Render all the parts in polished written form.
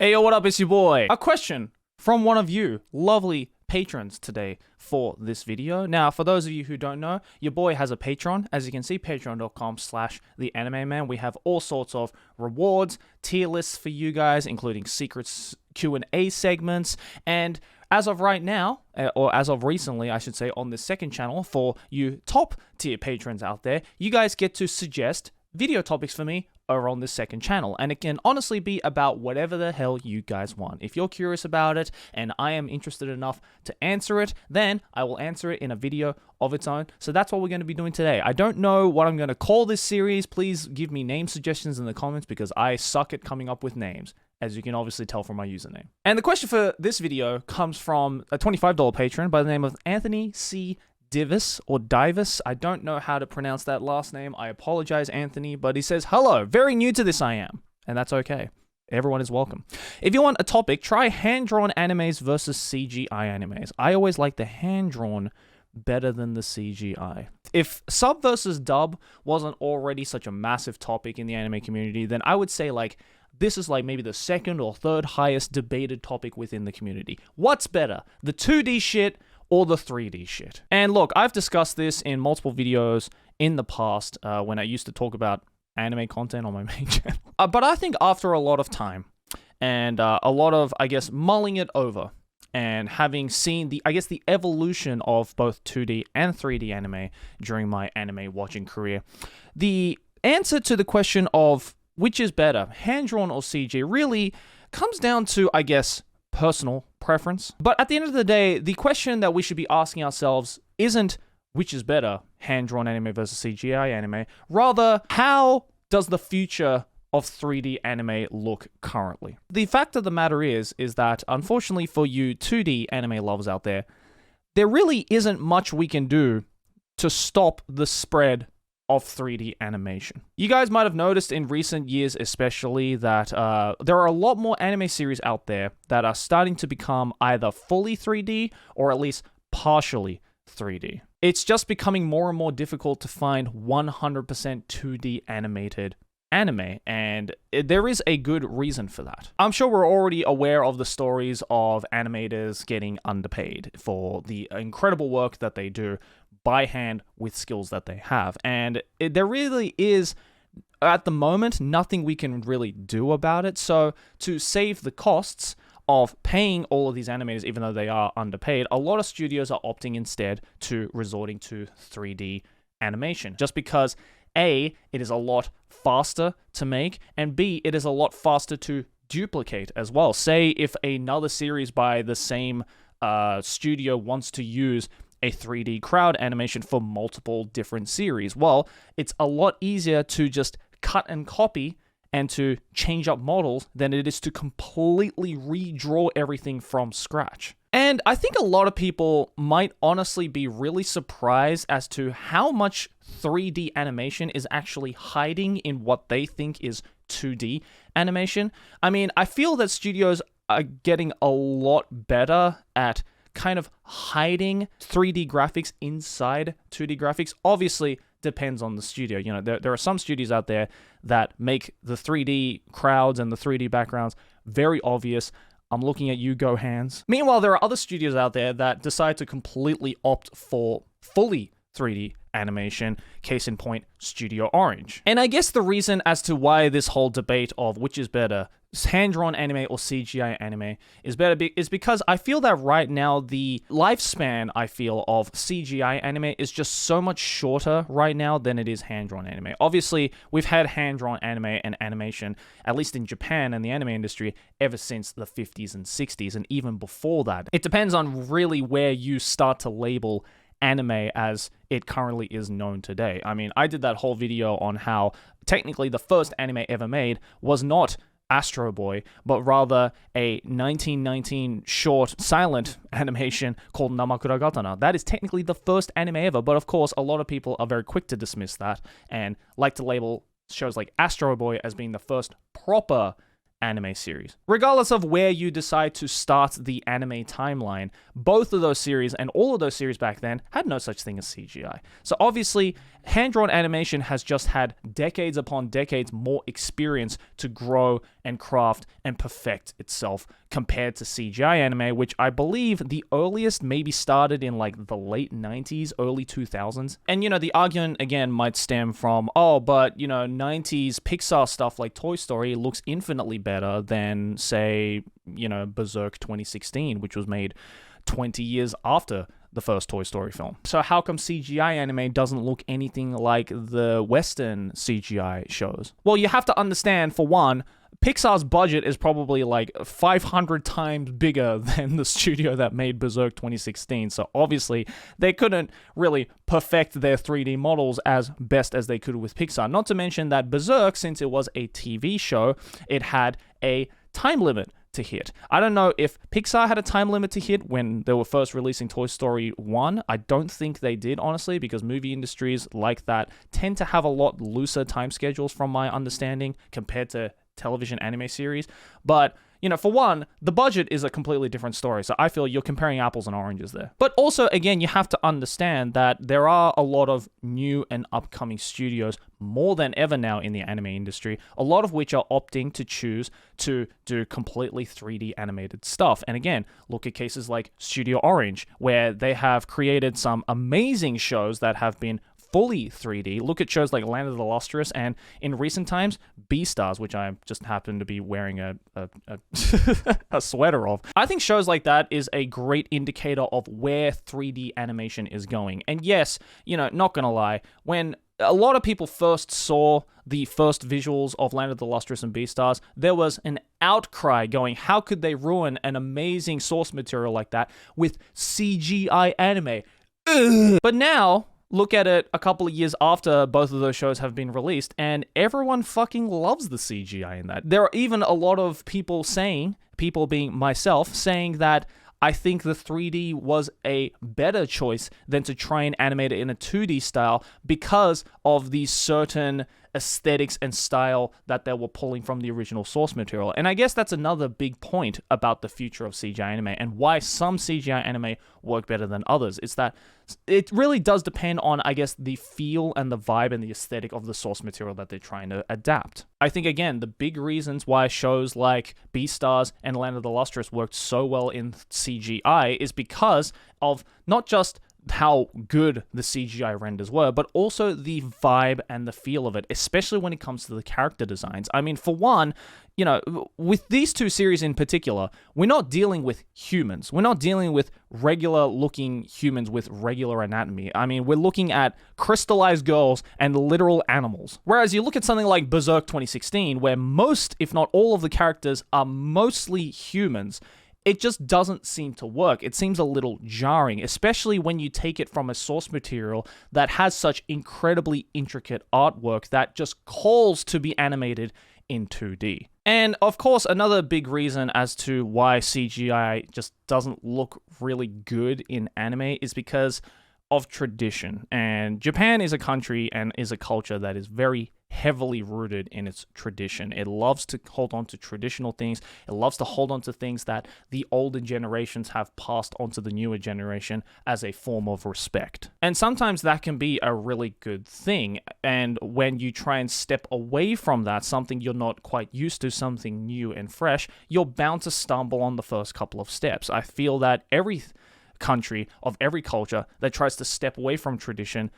Hey, yo, what up? It's your boy. A question from one of you lovely patrons today for this video. Now, for those of you who don't know, your boy has a Patreon. As you can see, patreon.com/theanimeman. We have all sorts of rewards, tier lists for you guys, including secrets, Q&A segments, and as of right now, or as of recently, I should say, on this second channel, for you top tier patrons out there, you guys get to suggest video topics for me over on this second channel, and it can honestly be about whatever the hell you guys want. If you're curious about it and I am interested enough to answer it, then I will answer it in a video of its own. So that's what we're going to be doing today. I don't know what I'm going to call this series. Please give me name suggestions in the comments because I suck at coming up with names, as you can obviously tell from my username. And the question for this video comes from a $25 patron by the name of Anthony C. Divis or Divis. I don't know how to pronounce that last name. I apologize, Anthony, but he says, "Hello, very new to this I am," and that's okay. Everyone is welcome. If you want a topic, try hand-drawn animes versus CGI animes. I always like the hand-drawn better than the CGI. If sub versus dub wasn't already such a massive topic in the anime community, then I would say this is maybe the second or third highest debated topic within the community. What's better, the 2D shit or the 3D shit? And look, I've discussed this in multiple videos in the past when I used to talk about anime content on my main channel. But I think after a lot of time and a lot of, mulling it over and having seen the evolution of both 2D and 3D anime during my anime watching career, the answer to the question of which is better, hand-drawn or CG, really comes down to, personal preference. But at the end of the day, the question that we should be asking ourselves isn't which is better, hand-drawn anime versus CGI anime. Rather, how does the future of 3D anime look currently? The fact of the matter is that, unfortunately for you 2D anime lovers out there, there really isn't much we can do to stop the spread of 3D animation. You guys might have noticed in recent years especially that there are a lot more anime series out there that are starting to become either fully 3D or at least partially 3D. It's just becoming more and more difficult to find 100% 2D animated anime, and there is a good reason for that. I'm sure we're already aware of the stories of animators getting underpaid for the incredible work that they do by hand with skills that they have. And there really is, at the moment, nothing we can really do about it. So to save the costs of paying all of these animators, even though they are underpaid, a lot of studios are opting instead to resorting to 3D animation. Just because A, it is a lot faster to make, and B, it is a lot faster to duplicate as well. Say if another series by the same studio wants to use a 3D crowd animation for multiple different series, well, it's a lot easier to just cut and copy and to change up models than it is to completely redraw everything from scratch. And I think a lot of people might honestly be really surprised as to how much 3D animation is actually hiding in what they think is 2D animation. I mean, I feel that studios are getting a lot better at kind of hiding 3D graphics inside 2D graphics. Obviously, depends on the studio. You know, there are some studios out there that make the 3D crowds and the 3D backgrounds very obvious. I'm looking at you, Go Hands. Meanwhile, there are other studios out there that decide to completely opt for fully 3D animation, case in point, Studio Orange. And I guess the reason as to why this whole debate of which is better, hand-drawn anime or CGI anime is better, is because I feel that right now the lifespan, I feel, of CGI anime is just so much shorter right now than it is hand-drawn anime. Obviously, we've had hand-drawn anime and animation, at least in Japan and the anime industry, ever since the 50s and 60s, and even before that. It depends on really where you start to label anime as it currently is known today. I mean, I did that whole video on how technically the first anime ever made was not Astro Boy, but rather a 1919 short silent animation called Namakura Gatana. That is technically the first anime ever, but of course a lot of people are very quick to dismiss that and like to label shows like Astro Boy as being the first proper anime series. Regardless of where you decide to start the anime timeline, both of those series and all of those series back then had no such thing as CGI. So obviously, hand-drawn animation has just had decades upon decades more experience to grow and craft and perfect itself compared to CGI anime, which I believe the earliest maybe started in like the late 90s, early 2000s. And the argument again might stem from, oh, but 90s Pixar stuff like Toy Story looks infinitely better than, say, Berserk 2016, which was made 20 years after the first Toy Story film. So how come CGI anime doesn't look anything like the Western CGI shows? Well, you have to understand, for one, Pixar's budget is probably like 500 times bigger than the studio that made Berserk 2016. So obviously, they couldn't really perfect their 3D models as best as they could with Pixar. Not to mention that Berserk, since it was a TV show, it had a time limit to hit. I don't know if Pixar had a time limit to hit when they were first releasing Toy Story 1. I don't think they did, honestly, because movie industries like that tend to have a lot looser time schedules, from my understanding, compared to television anime series. But for one, the budget is a completely different story, so I feel you're comparing apples and oranges there. But also, again, you have to understand that there are a lot of new and upcoming studios, more than ever now in the anime industry, a lot of which are opting to choose to do completely 3D animated stuff. And again, look at cases like Studio Orange, where they have created some amazing shows that have been fully 3D. Look at shows like Land of the Lustrous, and in recent times, Beastars, which I just happen to be wearing a sweater of. I think shows like that is a great indicator of where 3D animation is going. And yes, not gonna lie, when a lot of people first saw the first visuals of Land of the Lustrous and Beastars, there was an outcry going, how could they ruin an amazing source material like that with CGI anime? Ugh. But now, look at it a couple of years after both of those shows have been released, and everyone fucking loves the CGI in that. There are even a lot of people being myself, saying that I think the 3D was a better choice than to try and animate it in a 2D style because of the certain aesthetics and style that they were pulling from the original source material. And I guess that's another big point about the future of CGI anime and why some CGI anime work better than others. It's that it really does depend on, I guess, the feel and the vibe and the aesthetic of the source material that they're trying to adapt. I think, again, the big reasons why shows like Beastars and Land of the Lustrous worked so well in CGI is because of not just how good the CGI renders were, but also the vibe and the feel of it, especially when it comes to the character designs. I mean, for one, with these two series in particular, we're not dealing with humans. We're not dealing with regular-looking humans with regular anatomy. I mean, we're looking at crystallized girls and literal animals. Whereas you look at something like Berserk 2016, where most, if not all of the characters are mostly humans, it just doesn't seem to work. It seems a little jarring, especially when you take it from a source material that has such incredibly intricate artwork that just calls to be animated in 2D. And of course, another big reason as to why CGI just doesn't look really good in anime is because of tradition. And Japan is a country and is a culture that is very heavily rooted in its tradition. It loves to hold on to traditional things. It loves to hold on to things that the older generations have passed on to the newer generation as a form of respect. And sometimes that can be a really good thing. And when you try and step away from that, something you're not quite used to, something new and fresh, you're bound to stumble on the first couple of steps. I feel that every country of every culture that tries to step away from tradition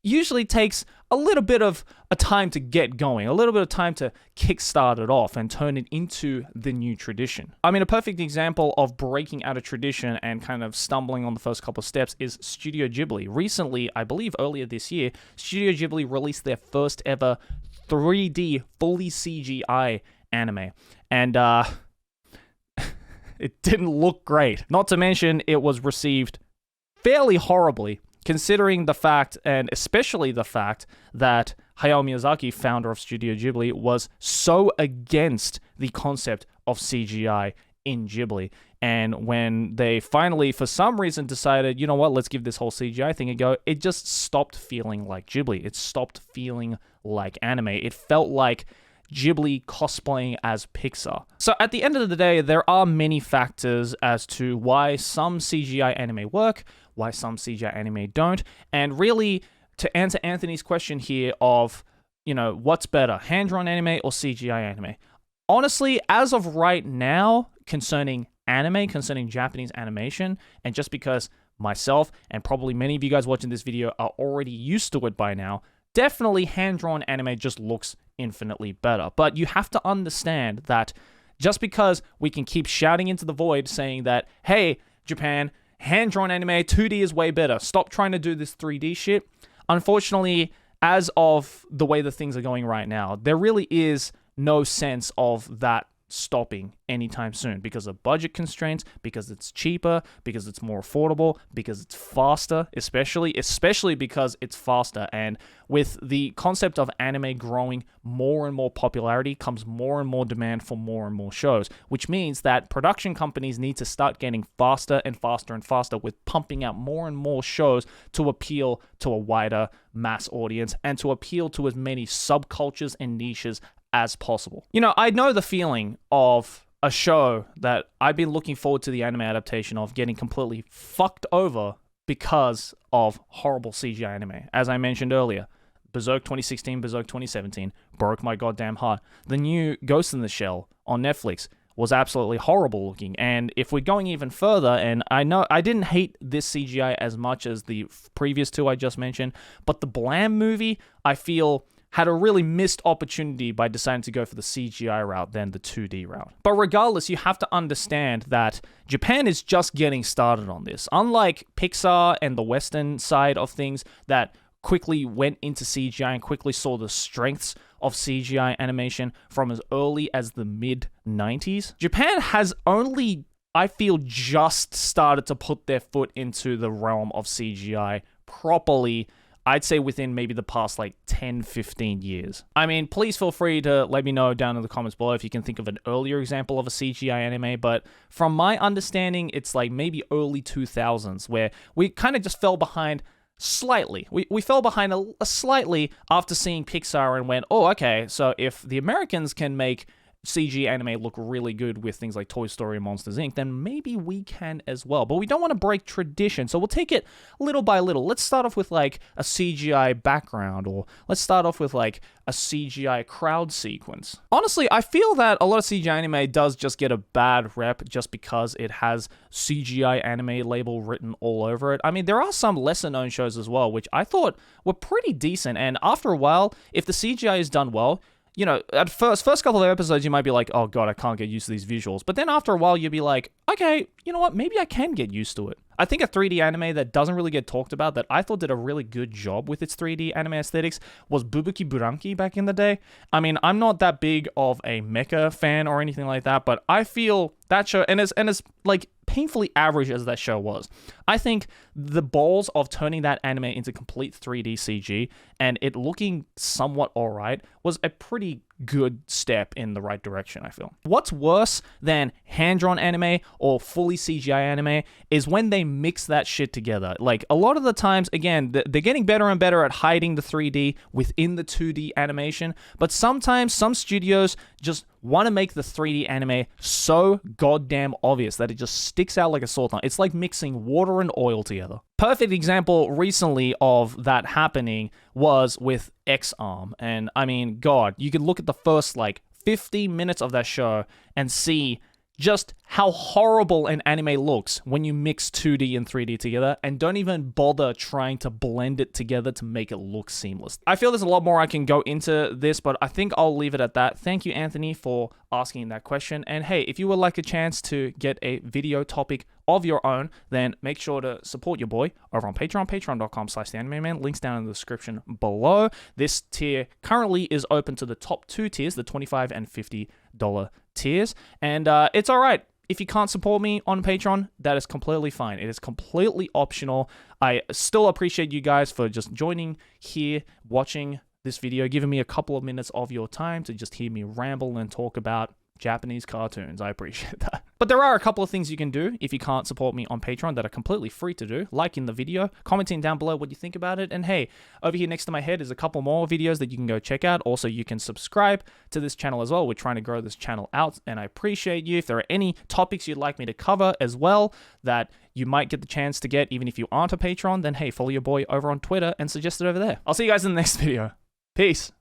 usually takes a little bit of a time to get going, a little bit of time to kickstart it off and turn it into the new tradition. I mean, a perfect example of breaking out of tradition and kind of stumbling on the first couple of steps is Studio Ghibli. Recently, I believe earlier this year, Studio Ghibli released their first ever 3D, fully CGI anime. And, it didn't look great. Not to mention, it was received fairly horribly, considering the fact, and especially the fact, that Hayao Miyazaki, founder of Studio Ghibli, was so against the concept of CGI in Ghibli. And when they finally, for some reason, decided, you know what, let's give this whole CGI thing a go, it just stopped feeling like Ghibli. It stopped feeling like anime. It felt like Ghibli cosplaying as Pixar. So at the end of the day, there are many factors as to why some CGI anime work, why some CGI anime don't, and really to answer Anthony's question here of, what's better, hand-drawn anime or CGI anime? Honestly, as of right now, concerning Japanese animation, and just because myself and probably many of you guys watching this video are already used to it by now, definitely hand-drawn anime just looks infinitely better. But you have to understand that just because we can keep shouting into the void saying that, hey, Japan, hand-drawn anime, 2D is way better, stop trying to do this 3D shit. Unfortunately, as of the way the things are going right now, there really is no sense of that stopping anytime soon because of budget constraints, because it's cheaper, because it's more affordable, because it's faster, especially because it's faster. And with the concept of anime growing more and more popularity comes more and more demand for more and more shows, which means that production companies need to start getting faster and faster and faster with pumping out more and more shows to appeal to a wider mass audience and to appeal to as many subcultures and niches as possible. I know the feeling of a show that I've been looking forward to the anime adaptation of getting completely fucked over because of horrible CGI anime. As I mentioned earlier, Berserk 2016, Berserk 2017 broke my goddamn heart. The new Ghost in the Shell on Netflix was absolutely horrible looking. And if we're going even further, and I know I didn't hate this CGI as much as the previous two I just mentioned, but the Blam movie, I feel, had a really missed opportunity by deciding to go for the CGI route than the 2D route. But regardless, you have to understand that Japan is just getting started on this. Unlike Pixar and the Western side of things that quickly went into CGI and quickly saw the strengths of CGI animation from as early as the mid-90s, Japan has only, I feel, just started to put their foot into the realm of CGI properly, I'd say within maybe the past 10, 15 years. I mean, please feel free to let me know down in the comments below if you can think of an earlier example of a CGI anime, but from my understanding, it's maybe early 2000s, where we kind of just fell behind slightly. We fell behind a slightly after seeing Pixar and went, oh, okay, so if the Americans can make CG anime look really good with things like Toy Story and Monsters Inc., then maybe we can as well. But we don't want to break tradition, so we'll take it little by little. Let's start off with a CGI background, or let's start off with a CGI crowd sequence. Honestly, I feel that a lot of CGI anime does just get a bad rep just because it has CGI anime label written all over it. I mean, there are some lesser known shows as well, which I thought were pretty decent, and after a while, if the CGI is done well, at first couple of episodes, you might be like, oh god, I can't get used to these visuals. But then after a while, you'll be like, okay, you know what? Maybe I can get used to it. I think a 3D anime that doesn't really get talked about, that I thought did a really good job with its 3D anime aesthetics, was Bubuki Buranki back in the day. I mean, I'm not that big of a mecha fan or anything like that, but I feel that show, and as painfully average as that show was, I think the balls of turning that anime into complete 3D CG and it looking somewhat alright was a pretty good step in the right direction, I feel. What's worse than hand-drawn anime or fully CGI anime is when they mix that shit together. A lot of the times, again, they're getting better and better at hiding the 3D within the 2D animation, but sometimes some studios just want to make the 3D anime so goddamn obvious that it just sticks out like a sore thumb. It's like mixing water and oil together. Perfect example recently of that happening was with X-Arm. And I mean, god, you could look at the first 15 minutes of that show and see just how horrible an anime looks when you mix 2D and 3D together and don't even bother trying to blend it together to make it look seamless. I feel there's a lot more I can go into this, but I think I'll leave it at that. Thank you, Anthony, for asking that question. And hey, if you would like a chance to get a video topic of your own, then make sure to support your boy over on Patreon, patreon.com/theanimeman. Links down in the description below. This tier currently is open to the top two tiers, the $25 and $50 tiers, and it's all right. If you can't support me on Patreon, that is completely fine. It is completely optional. I still appreciate you guys for just joining here, watching this video, giving me a couple of minutes of your time to just hear me ramble and talk about Japanese cartoons. I appreciate that. But there are a couple of things you can do if you can't support me on Patreon that are completely free to do. Liking the video, commenting down below what you think about it, and hey, over here next to my head is a couple more videos that you can go check out. Also, you can subscribe to this channel as well. We're trying to grow this channel out, and I appreciate you. If there are any topics you'd like me to cover as well that you might get the chance to get even if you aren't a patron, then hey, follow your boy over on Twitter and suggest it over there. I'll see you guys in the next video. Peace.